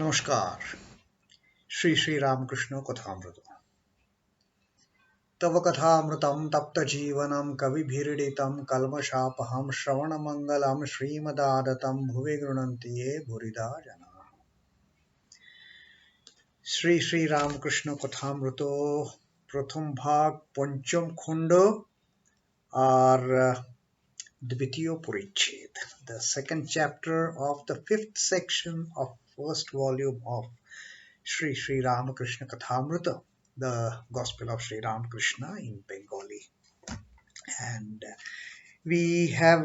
नमस्कार। Shri Ramakrishna Kathamrita. तव कथामृतं तप्तजीवनं कविभिरीडितं कल्मषापहं श्रवणमङ्गलं श्रीमदादतं भुवि गृह्णन्ति ये भूरिदा जनाः। श्री रामकृष्ण कथामृतो प्रथम भाग पंचम खंड और द्वितीय परिच्छेद, the second chapter of the fifth section of first volume of Sri Ramakrishna Kathamrita, the Gospel of Sri Ramakrishna in Bengali. And we have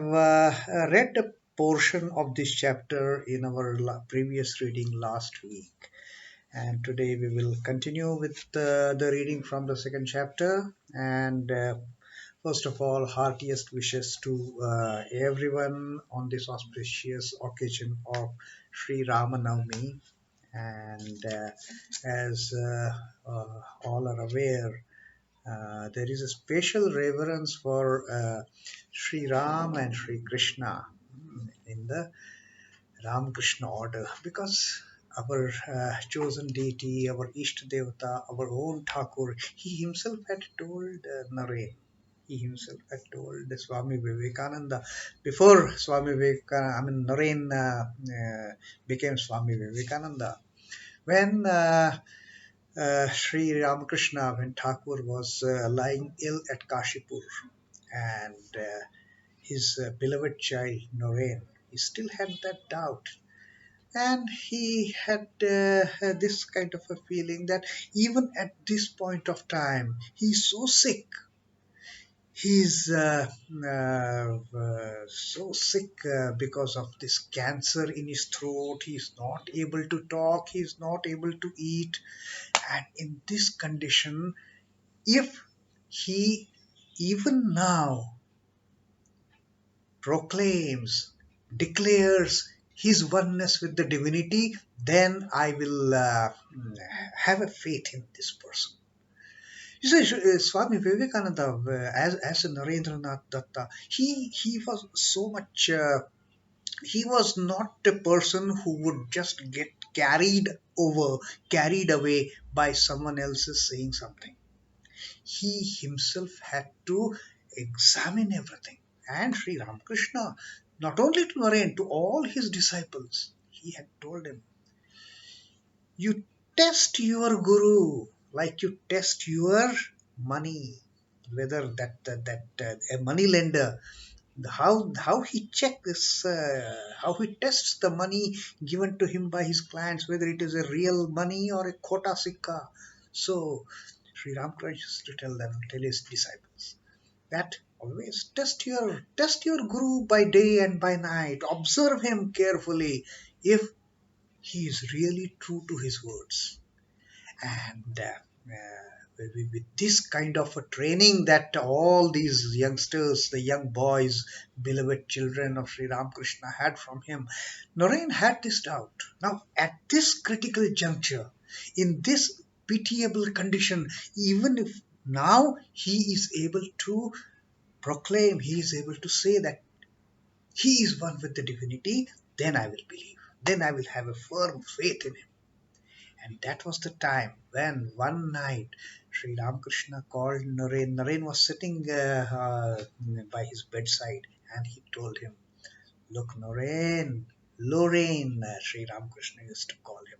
read a portion of this chapter in our previous reading last week. And today we will continue with the reading from the second chapter. And first of all, heartiest wishes to everyone on this auspicious occasion of Sri Ramanavami. And as all are aware, there is a special reverence for Sri Ram and Sri Krishna in the Ramakrishna order, because our chosen deity, our Ishta Devata, our own Thakur, he himself had told Naren. He himself had told Swami Vivekananda before Swami Vivekananda, Naren became Swami Vivekananda. When Sri Ramakrishna, when Thakur was lying ill at Kashipur, and his beloved child Naren, he still had that doubt, and he had this kind of a feeling that even at this point of time, he's so sick. He's so sick because of this cancer in his throat. He's not able to talk. He's not able to eat. And in this condition, if he even now proclaims, declares his oneness with the divinity, then I will have a faith in this person. You see, Swami Vivekananda, as a Narendranath Datta, he was so much. He was not a person who would just get carried away by someone else's saying something. He himself had to examine everything. And Sri Ramakrishna, not only to Naren, to all his disciples, he had told him, you test your guru like you test your money, whether that a money lender, how he check this, how he tests the money given to him by his clients, whether it is a real money or a kota sikka. So Sri Ramakrishna used to tell his disciples that always test your guru by day and by night. Observe him carefully if he is really true to his words. And with this kind of a training that all these youngsters, the young boys, beloved children of Sri Ramakrishna had from him, Narayan had this doubt. Now, at this critical juncture, in this pitiable condition, even if now he is able to proclaim, he is able to say that he is one with the divinity, then I will believe. Then I will have a firm faith in him. And that was the time when one night Sri Ramakrishna called Naren. Naren was sitting by his bedside, and he told him, look, Naren, Lorraine, Sri Ramakrishna used to call him,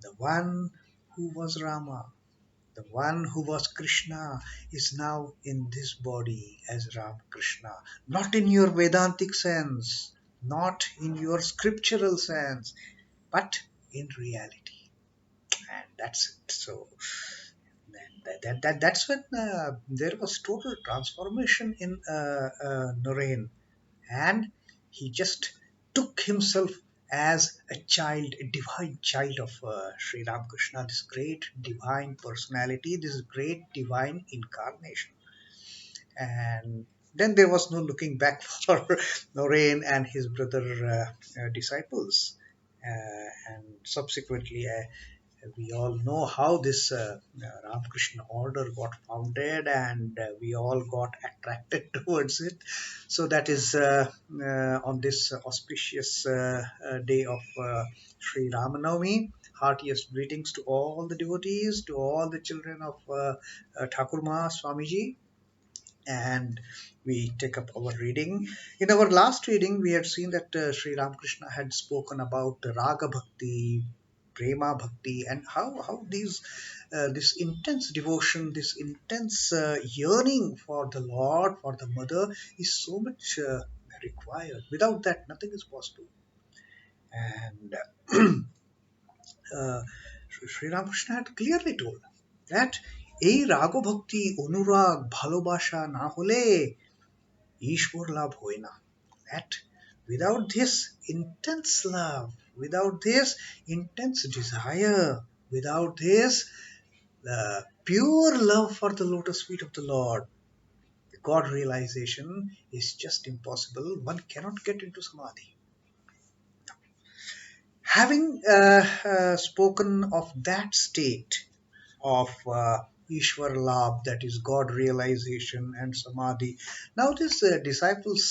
the one who was Rama, the one who was Krishna is now in this body as Ramakrishna, not in your Vedantic sense, not in your scriptural sense, but in reality. And that's it. So that's when there was total transformation in Narain, and he just took himself as a child, a divine child of Sri Ramakrishna, this great divine personality, this great divine incarnation. And then there was no looking back for Narain and his brother disciples. And subsequently, We all know how this Ramakrishna order got founded, and we all got attracted towards it. So that is on this auspicious day of Sri Ramanavami. Heartiest greetings to all the devotees, to all the children of Thakurma Swamiji, and we take up our reading. In our last reading, we had seen that Sri Ramakrishna had spoken about Raga Bhakti, Prema Bhakti, and how this intense devotion, this intense yearning for the Lord, for the Mother, is so much required. Without that, nothing is possible. And uh, Sri Ramakrishna had clearly told that এই রাগ ভক্তি অনুরাগ ভালোবাসা না হলে ঈশ্বর লাভ হয় না. That without this intense love, without this intense desire, without this pure love for the lotus feet of the Lord, God realization is just impossible. One cannot get into samadhi. Having spoken of that state of Ishwar Labh, that is God realization and Samadhi. Now, these disciples,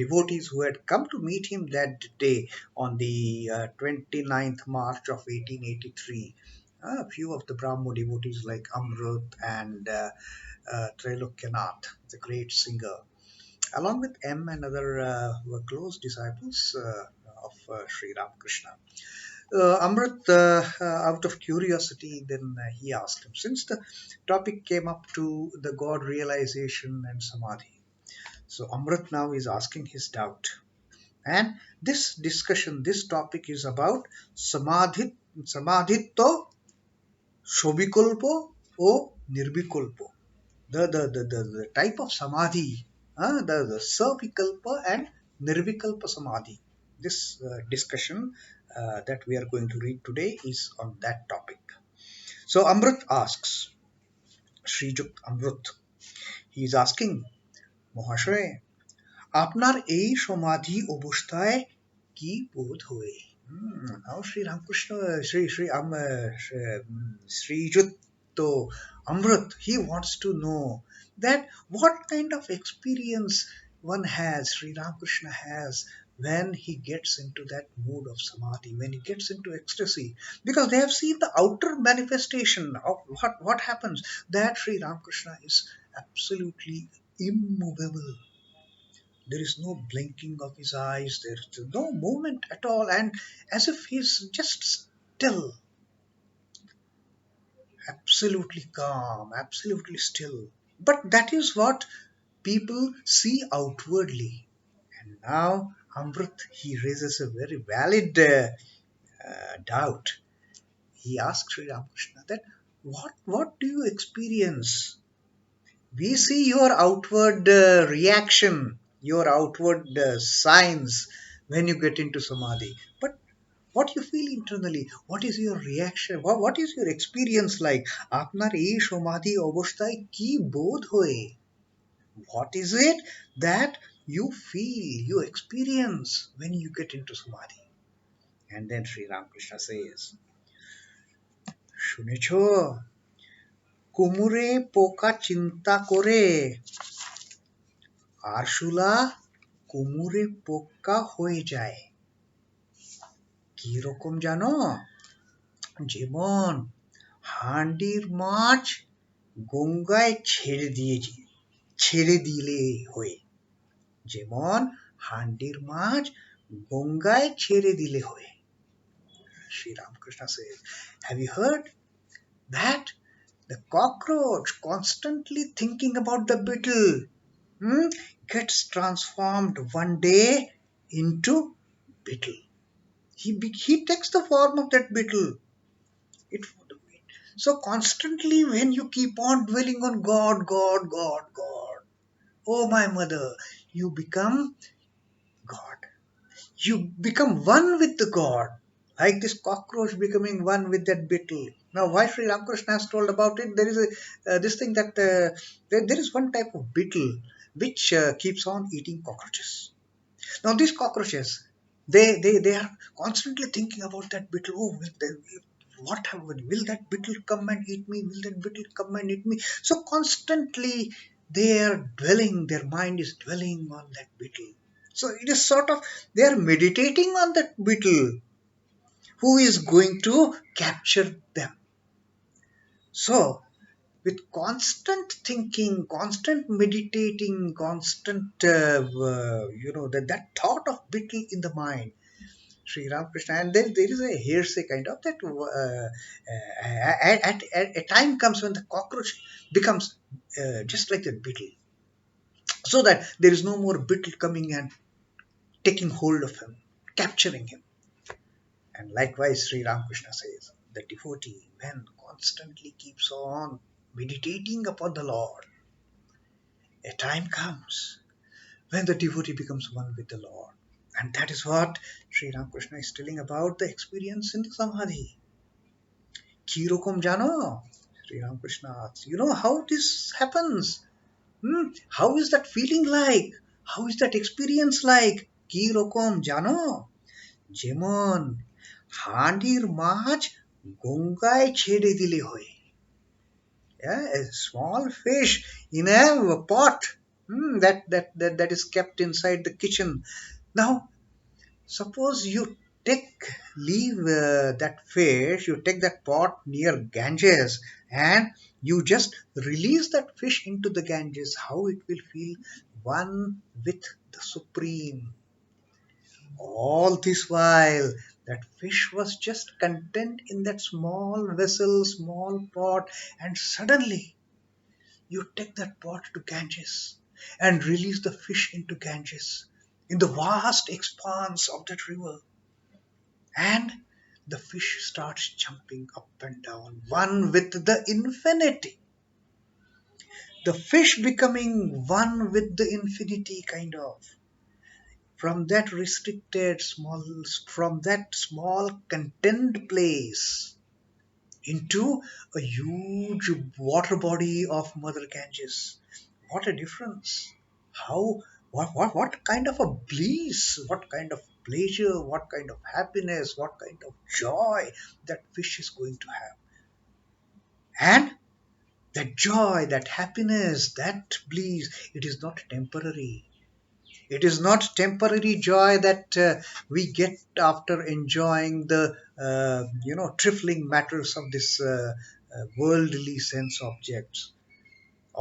devotees who had come to meet him that day on the 29th March of 1883, a few of the Brahmo devotees like Amrut and Trailokyanath, the great singer, along with M and other were close disciples of Sri Ramakrishna. Amrit, out of curiosity, then he asked him, since the topic came up to the God realization and samadhi. So Amrit now is asking his doubt. And this discussion, this topic is about samadhito, shobikulpo, o nirvikulpo. The type of samadhi, the savikalpa and nirvikalpa samadhi. This discussion that we are going to read today is on that topic. So Amrut asks, Srijuk Amrut, he is asking, মহাশয় আপনার এই সমাধি অবস্থায় কি বোধ হয়? Now Sri Ramakrishna, Sri Jutto Amrit, he wants to know that what kind of experience one has, Sri Ramakrishna has, when he gets into that mood of samadhi, when he gets into ecstasy, because they have seen the outer manifestation of what happens, that Sri Ramakrishna is absolutely immovable. There is no blinking of his eyes, there's no movement at all, and as if he's just still, absolutely calm, absolutely still. But that is what people see outwardly. And now Amrit, he raises a very valid doubt. He asks Sri Ramakrishna that what do you experience? We see your outward reaction, your outward signs when you get into samadhi. But what you feel internally, what is your reaction, what is your experience like? আপনার এই সমাধি অবস্থায় কি বোধ হয়? What is it that you feel, you experience when you get into samadhi? And then Sri Ramakrishna says, শুনেছ, কুমুরে পোকা চিন্তা করে আরশোলা কুমুরে পোকা হয়ে যায়। কি রকম জানো? যেমন হান্ডির মাছ গঙ্গায় ছেড়ে দিলে হয়। যেমন হান্ডির মাছ গঙ্গায় ছেড়ে দিলে হয়। Sri Ramakrishna says, have you heard that the cockroach constantly thinking about the beetle gets transformed one day into beetle? He takes the form of that beetle. It, so constantly when you keep on dwelling on God, God, God, God, oh my mother, you become God. You become one with the God, like this cockroach becoming one with that beetle. Now, why Sri Ramakrishna has told about it? There is a this thing that there is one type of beetle which keeps on eating cockroaches. Now, these cockroaches, they are constantly thinking about that beetle. Oh, what happened? Will that beetle come and eat me? Will that beetle come and eat me? So constantly they are dwelling, their mind is dwelling on that beetle. So it is sort of, they are meditating on that beetle who is going to capture them. So with constant thinking, constant meditating, constant, that thought of beetle in the mind, Sri Ramakrishna, and then there is a hearsay kind of that at a time comes when the cockroach becomes just like that beetle, so that there is no more beetle coming and taking hold of him, capturing him. And likewise, Sri Ramakrishna says, the devotee, when constantly keeps on meditating upon the Lord, a time comes when the devotee becomes one with the Lord. And that is what Sri Ramakrishna is telling about the experience in the Samadhi. Kirokum jano? Sri Ramakrishna asks, you know how this happens? How is that feeling like? How is that experience like? Kirokum jano? যেমন হাঁডির মাছ গঙ্গায় ছেড়ে দিলে হয়. Yeah, a small fish in a pot, that is kept inside the kitchen. Now, suppose you leave that fish, you take that pot near Ganges, and you just release that fish into the Ganges. How it will feel one with the Supreme. All this while, that fish was just content in that small vessel, small pot, and suddenly you take that pot to Ganges and release the fish into Ganges in the vast expanse of that river. And the fish starts jumping up and down, one with the infinity. The fish becoming one with the infinity, kind of. From that restricted small, from that small contained place into a huge water body of Mother Ganges. What a difference! How, what kind of a bliss, what kind of pleasure, what kind of happiness, what kind of joy that fish is going to have. And that joy, that happiness, that bliss, it is not temporary. It is not temporary joy that we get after enjoying the trifling matters of this worldly sense objects.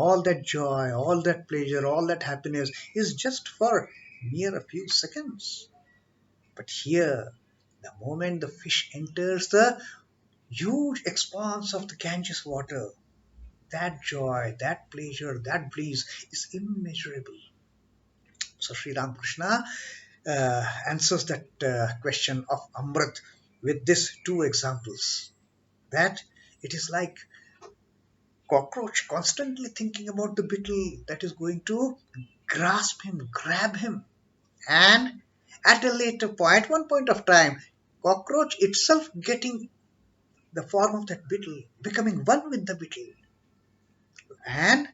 All that joy, all that pleasure, all that happiness is just for mere a few seconds. But here, the moment the fish enters the huge expanse of the Ganges water, that joy, that pleasure, that bliss is immeasurable. So Sri Ramakrishna answers that question of Amrit with these two examples. That it is like cockroach constantly thinking about the beetle that is going to grasp him, grab him, and at a later point, one point of time, cockroach itself getting the form of that beetle, becoming one with the beetle, and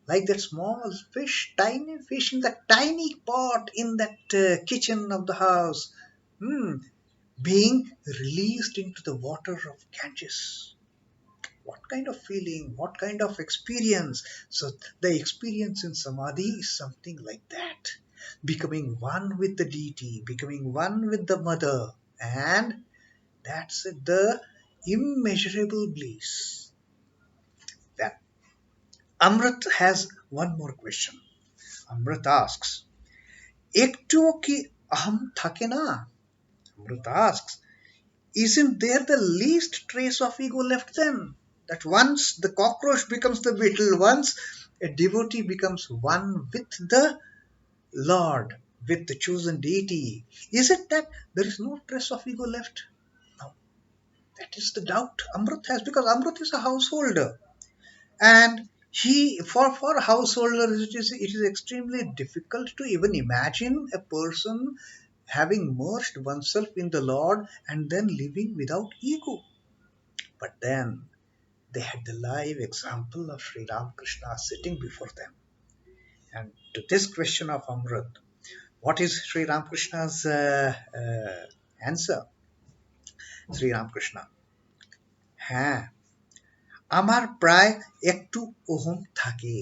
like that small fish, tiny fish in that tiny pot in that kitchen of the house, hmm, being released into the water of Ganges. What kind of feeling, what kind of experience? So, the experience in Samadhi is something like that, becoming one with the deity, becoming one with the mother, and that's it, the immeasurable bliss. That Amrit has one more question. Amrit asks, একটুও কি aham থাকে না? Amrit asks, isn't there the least trace of ego left then? That once the cockroach becomes the beetle, once a devotee becomes one with the Lord, with the chosen deity, is it that there is no trace of ego left? No. That is the doubt Amrit has, because Amrit is a householder. And for householders, it is extremely difficult to even imagine a person having merged oneself in the Lord and then living without ego. But then they had the live example of Sri Ramakrishna sitting before them. And to this question of Amrit, what is Sri Ramakrishna's answer? Sri Ramakrishna, হ্যাঁ, আমার প্রায় একটু অহং থাকে।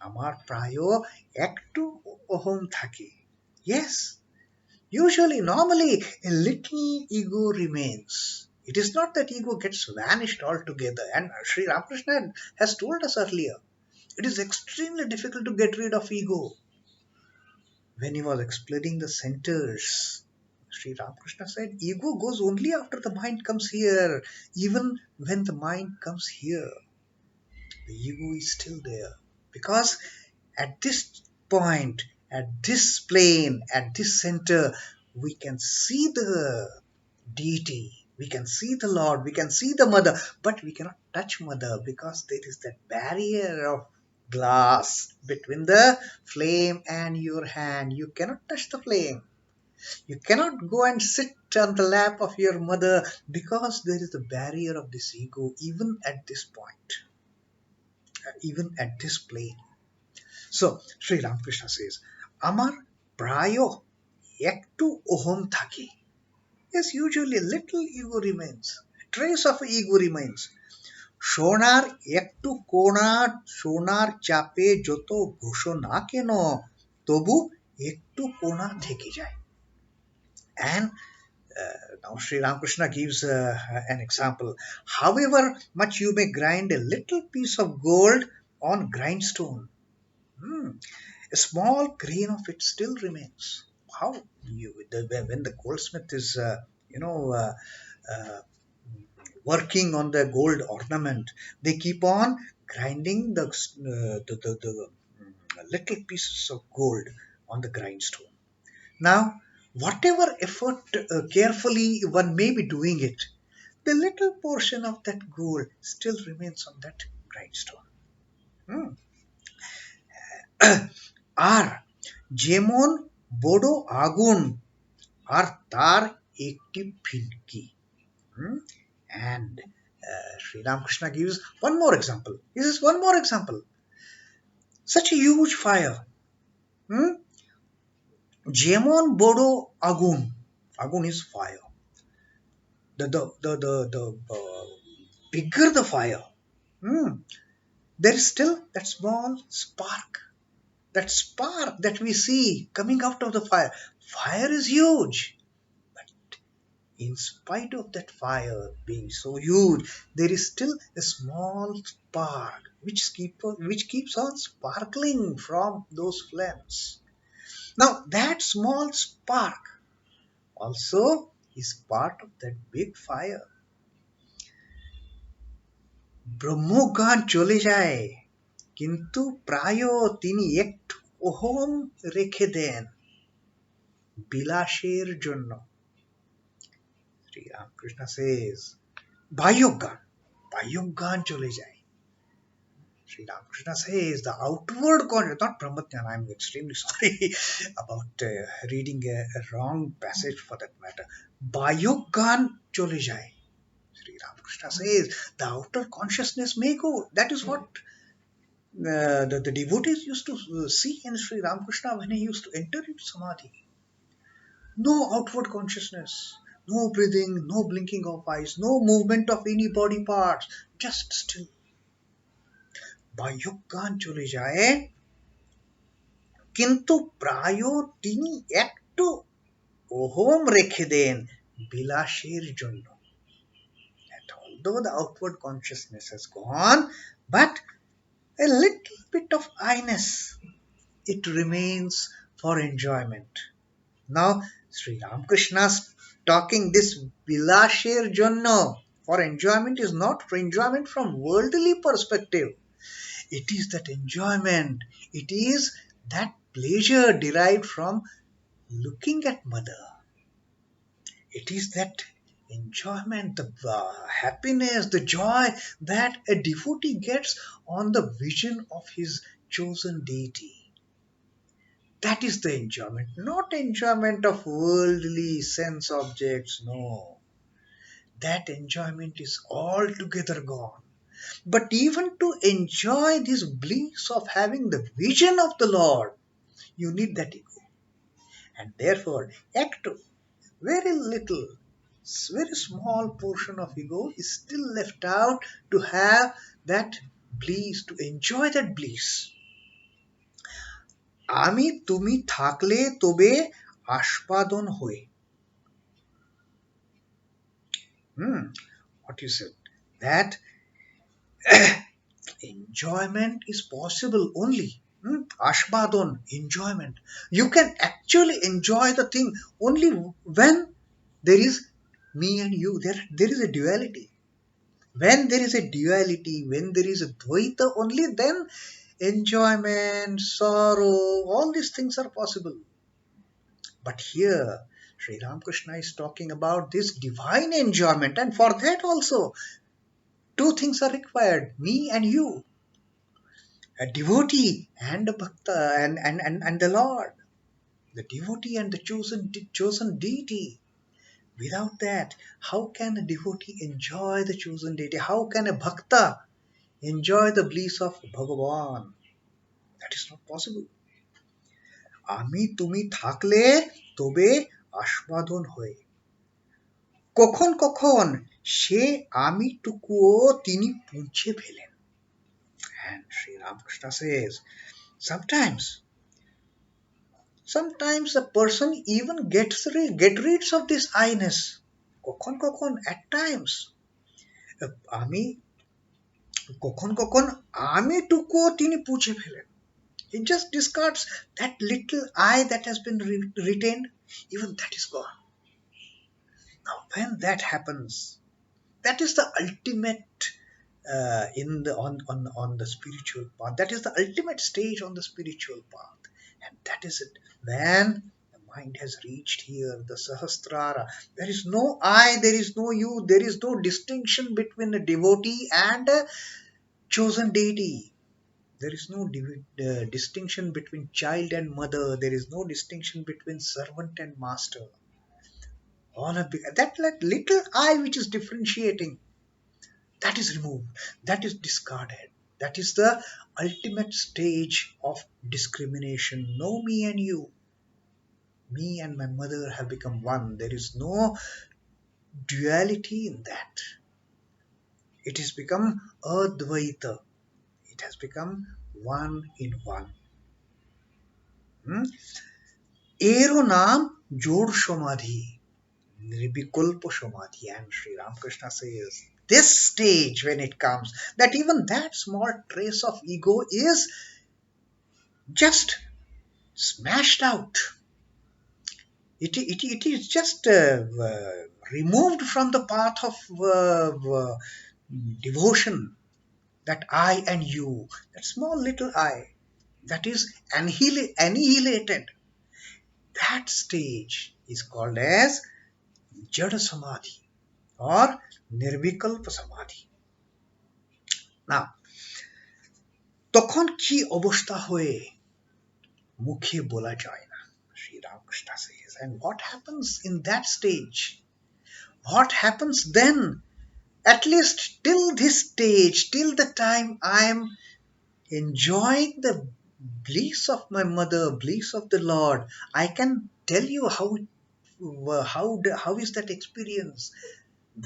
আমার প্রায়ও একটু অহং থাকে। Yes, usually, normally, a little ego remains. It is not that ego gets vanished altogether. And Sri Ramakrishna has told us earlier, it is extremely difficult to get rid of ego. When he was explaining the centers, Sri Ramakrishna said, ego goes only after the mind comes here. Even when the mind comes here, the ego is still there. Because at this point, at this plane, at this center, we can see the deity, we can see the Lord, we can see the Mother, but we cannot touch Mother because there is that barrier of glass between the flame and your hand. You cannot touch the flame. You cannot go and sit on the lap of your mother because there is a barrier of this ego, even at this point, even at this plane. So, Sri Ramakrishna says, Amar prayo ektu oham thaki. Yes, usually a little ego remains, a trace of ego remains. সোনার একটু সোনার চাপে যত ঘোষো না কেন তবু একটু কোণা থেকে যায়. And now Sri Ramakrishna gives an example. However much you may grind a little piece of gold on grindstone, hmm, a small grain of it still remains. How when the goldsmith is you know working on the gold ornament, they keep on grinding the little pieces of gold on the grindstone. Now, whatever effort carefully one may be doing it, the little portion of that gold still remains on that grindstone. Hmm. আর যেমন বড় আগুন আর তার একটি ফিনকি. Hmm? And Sri Ramakrishna gives one more example. This is one more example. Such a huge fire. Hmm? যেমন বড় আগুন. Agun is fire. The bigger the fire, hmm, there is still that small spark. That spark that we see coming out of the fire. Fire is huge. But in spite of that fire being so huge, there is still a small spark which keeps on sparkling from those flames. Now, that small spark also is part of that big fire. ব্রহ্মজ্ঞান চলে যায় কিন্তু প্রায় তিনি একটু অহং রেখে দেন বিলাসের জন্য. Sri Ramakrishna says, বাহ্যজ্ঞান চলে যায়. Sri Ramakrishna says the outward consciousness, not Brahmatyan, I'm extremely sorry about reading a wrong passage for that matter. বাহ্যজ্ঞান চলে যায়. Sri Ramakrishna says the outer consciousness may go. That is what the devotees used to see in Sri Ramakrishna when he used to enter into Samadhi. No outward consciousness, no breathing, no blinking of eyes, no movement of any body parts, just still. বাহ্যজ্ঞান চলে যায় কিন্তু প্রায় তিনি একটু অহম রেখে দেন বিলাসের জন্য. And although the outward consciousness has gone, but a little bit of I-ness, it remains for enjoyment. Now, Sri Ramakrishna's talking this Vilasher Janna for enjoyment is not for enjoyment from worldly perspective. It is that enjoyment, it is that pleasure derived from looking at Mother. It is that enjoyment, the happiness, the joy that a devotee gets on the vision of his chosen deity. That is the enjoyment, not enjoyment of worldly sense objects, no. That enjoyment is altogether gone. But even to enjoy this bliss of having the vision of the Lord, you need that ego. And therefore, act very little, Very small portion of ego is still left out to have that bliss, to enjoy that bliss. আমি তুমি থাকলে তবে আস্বাদন হয়ে. What you said? That enjoyment is possible only. Ashbadon, enjoyment. You can actually enjoy the thing only when there is me and you. There is a duality. When there is a duality, when there is a dvaita, only then enjoyment, sorrow, all these things are possible. But here, Sri Ramakrishna is talking about this divine enjoyment, and for that also, two things are required, me and you, a devotee and a bhakta, and the Lord, the devotee and the chosen deity. Without that, how can a devotee enjoy the chosen deity? How can a bhakta enjoy the bliss of Bhagavan? That is not possible. আমি তুমি থাকলে তবে আস্বাদন হয়. কখন কখন সে আমিটুকুও তিনি পুঁছে ফেলেন. And Sri Ramakrishna says, sometimes a person even get rid of this I-ness. কখন কখন, at times, আমি কখন কখন আমিটুকুও তিনি পুঁছে ফেলেন. He just discards that little I that has been retained. Even that is gone. Now, when that happens, that is the ultimate in the on the spiritual path. That is the ultimate stage on the spiritual path, and that is it. When the mind has reached here, the Sahasrara, there is no I, there is no you, there is no distinction between a devotee and a chosen deity. There is no distinction between child and mother. There is no distinction between servant and master. All of that little I which is differentiating, that is removed, that is discarded. That is the ultimate stage of discrimination. No me and you. Me and my mother have become one. There is no duality in that. It has become Advaita. It has become one in one. Ero naam jod samadhi, nirvikalpa samadhi. And Sri Ramakrishna says, this stage when it comes, that even that small trace of ego is just smashed out. It is just removed from the path of devotion. That I and you, that small little I, that is annihilated. That stage is called as Jada Samadhi or Nirvikalpa Samadhi. Now, তখন কি অবস্থা হয়ে মুখে বলা যায় না, Sri Ramakrishna says. And what happens in that stage? What happens then? At least till this stage, till the time I am enjoying the bliss of my mother, bliss of the Lord, I can tell you how is that experience.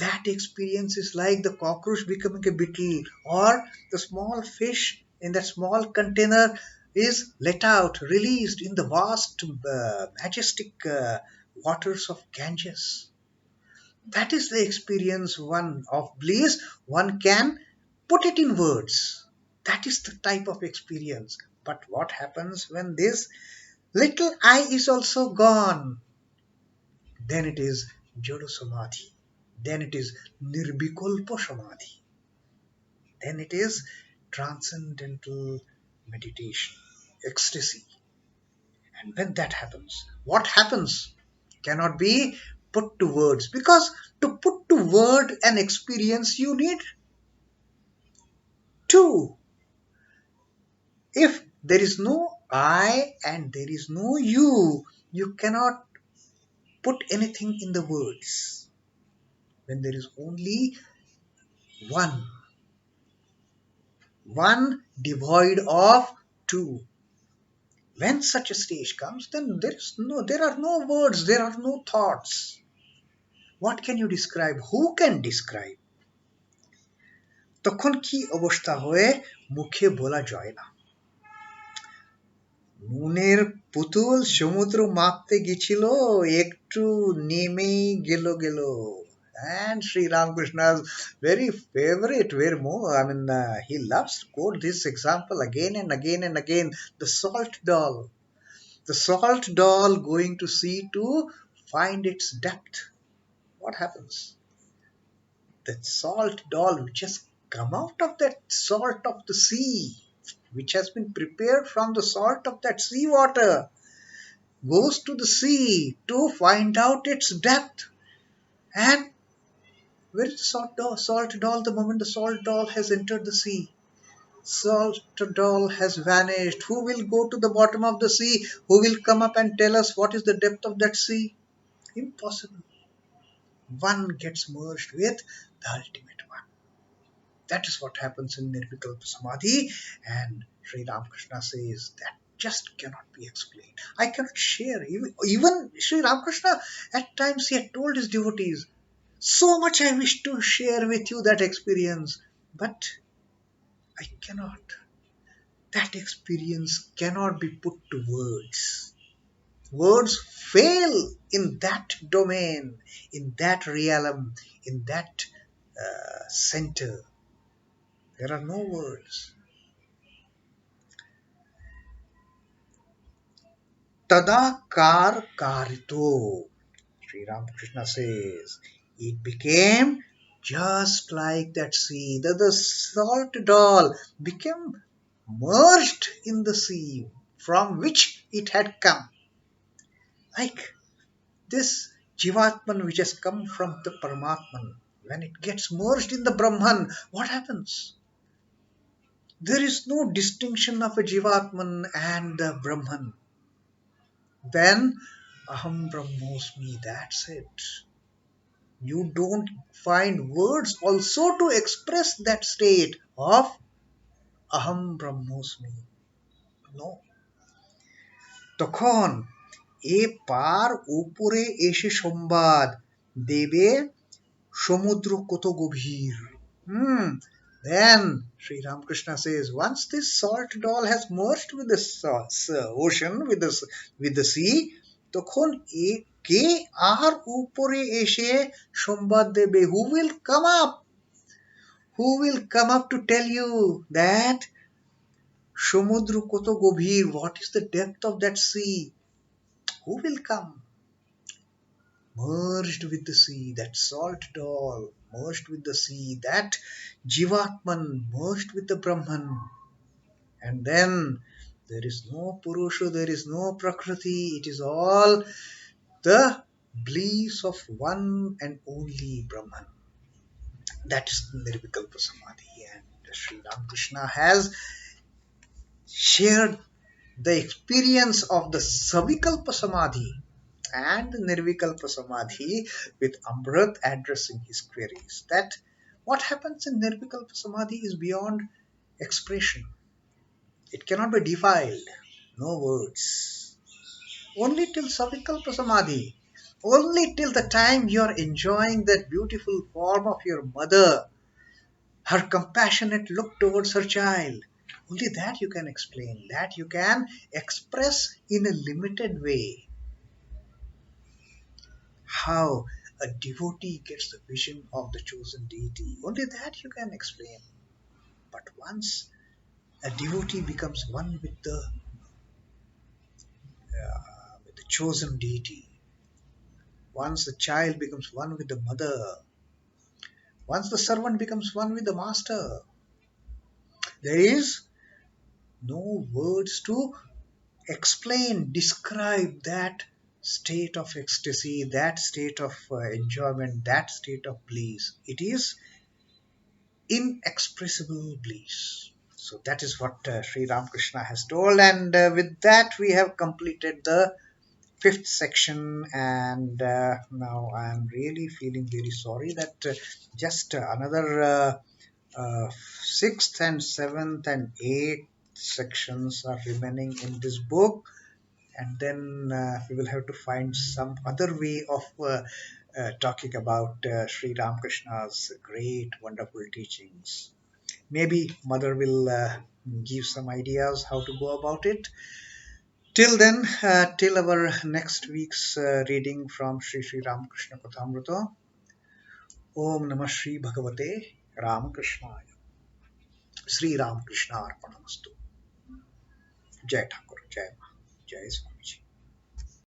That experience is like the cockroach becoming a beetle, or the small fish in that small container is let out, released in the vast, majestic waters of Ganges. That is the experience one of bliss. One can put it in words. That is the type of experience. But what happens when this little I is also gone? Then it is Jada Samadhi. Then it is Nirvikalpa Samadhi. Then it is transcendental meditation, ecstasy. And when that happens, what happens cannot be put to words, because to put to word an experience you need two. If there is no I and there is no you cannot put anything in the words. When there is only one, one devoid of two. When such a stage comes, then there are no words, there are no thoughts. What can you describe? Who can describe? তখন কি অবস্থা হয়ে মুখে বলা যায় না। নুনের পুতুল সমুদ্র মাপতে গেছিল, একটু নেমেই গেল। And Sri Ramakrishna's very favorite, very more. I mean, he loves to quote this example again and again and again. The salt doll. The salt doll going to sea to find its depth. What happens? That salt doll which has come out of that salt of the sea, which has been prepared from the salt of that sea water, goes to the sea to find out its depth. And where is the salt doll? Salt doll, the moment the salt doll has entered the sea, salt doll has vanished. Who will go to the bottom of the sea? Who will come up and tell us what is the depth of that sea? Impossible. One gets merged with the ultimate one. That is what happens in Nirvikalpa Samadhi, and Sri Ramakrishna says that just cannot be explained. I cannot share. Even Sri Ramakrishna, at times, he had told his devotees, so much I wish to share with you that experience, but I cannot. That experience cannot be put to words. Words fail in that domain, in that realm, in that center. There are no words. Tadakar karito. Sri Ramakrishna says, it became just like that sea. The salt doll became merged in the sea from which it had come. Like this Jivatman which has come from the Paramatman. When it gets merged in the Brahman, what happens? There is no distinction of a Jivatman and the Brahman. Then Aham Brahmosmi, that's it. You don't find words also to express that state of Aham Brahmosmi. No. তখন এ পার উপরে এসে সংবাদ দেবে সমুদ্র কত গভীর. Then Sri Ramakrishna says, once this salt doll has merged with the ocean, with the sea, তখন কে আর উপরে এসে সংবাদ দেবে? Who will come up? Who will come up to tell you that সমুদ্র কত গভীর? What is the depth of that sea? Who will come? Merged with the sea, that salt doll merged with the sea, that Jivatman merged with the Brahman. And then there is no Purusha, there is no Prakriti, it is all the bliss of one and only Brahman. That is Nirvikalpa Samadhi. And Sri Ramakrishna has shared the experience of the Savikalpa Samadhi and Nirvikalpa Samadhi with Amrit addressing his queries. That what happens in Nirvikalpa Samadhi is beyond expression. It cannot be defiled. No words. Only till Savikalpa Samadhi. Only till the time you are enjoying that beautiful form of your mother, her compassionate look towards her child. Only that you can explain. That you can express in a limited way. How a devotee gets the vision of the chosen deity. Only that you can explain. But once a devotee becomes one with the chosen deity, once the child becomes one with the mother, once the servant becomes one with the master, there is no words to explain, describe that state of ecstasy, that state of enjoyment, that state of bliss. It is inexpressible bliss. So that is what Sri Ramakrishna has told, and with that we have completed the fifth section. And now I am really feeling very sorry that just another sixth and seventh and eighth sections are remaining in this book, and then we will have to find some other way of talking about Sri Ramakrishna's great, wonderful teachings. Maybe Mother will give some ideas how to go about it. Till then, till our next week's reading from Sri Ramakrishna Kathamrita, Om Namah Shri Bhagavate Ramakrishna Sri Ramakrishna Arpanamastu. Jai Thakur, Jai Ma, Jai Swamiji.